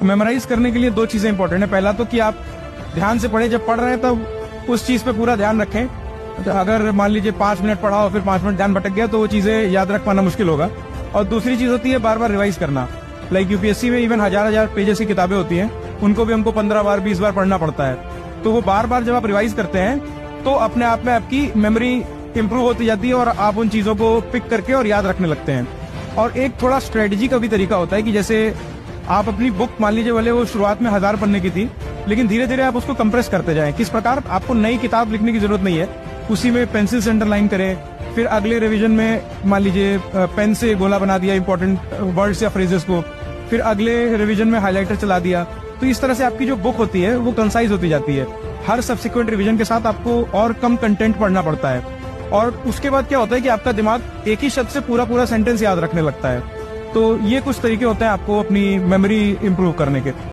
Memorise करने के लिए दो चीजें इंपॉर्टेंट है। पहला तो कि आप ध्यान से पढ़े, जब पढ़ रहे हैं तब उस चीज पे पूरा ध्यान रखें। तो अगर मान लीजिए 5 मिनट पढ़ा और फिर 5 मिनट ध्यान भटक गया तो वो चीजें याद रख पाना मुश्किल होगा। और दूसरी चीज होती है बार बार रिवाइज करना। लाइक यूपीएससी में इवन हजार पेजेस की किताबें होती हैं, उनको भी हमको 15 बार 20 बार पढ़ना पड़ता है। तो वो बार बार जब आप रिवाइज करते हैं तो अपने आप में आपकी मेमोरी इंप्रूव होती जाती है और आप उन चीजों को पिक करके और याद रखने लगते हैं। और एक थोड़ा स्ट्रेटेजी का भी तरीका होता है कि जैसे आप अपनी बुक मान लीजिए वाले वो शुरुआत में 1000 पन्ने की थी, लेकिन धीरे धीरे आप उसको कंप्रेस करते जाएं। किस प्रकार? आपको नई किताब लिखने की जरूरत नहीं है, उसी में पेंसिल से अंडरलाइन करें, फिर अगले रिवीजन में मान लीजिए पेन से गोला बना दिया इंपॉर्टेंट वर्ड्स या फ्रेजेस को, फिर अगले रिवीजन में हाईलाइटर चला दिया। तो इस तरह से आपकी जो बुक होती है वो कंसाइज होती जाती है। हर सब्सिक्वेंट रिवीजन के साथ आपको और कम कंटेंट पढ़ना पड़ता है और उसके बाद क्या होता है कि आपका दिमाग एक ही शब्द से पूरा सेंटेंस याद रखने लगता है। तो ये कुछ तरीके होते हैं आपको अपनी मेमोरी इंप्रूव करने के।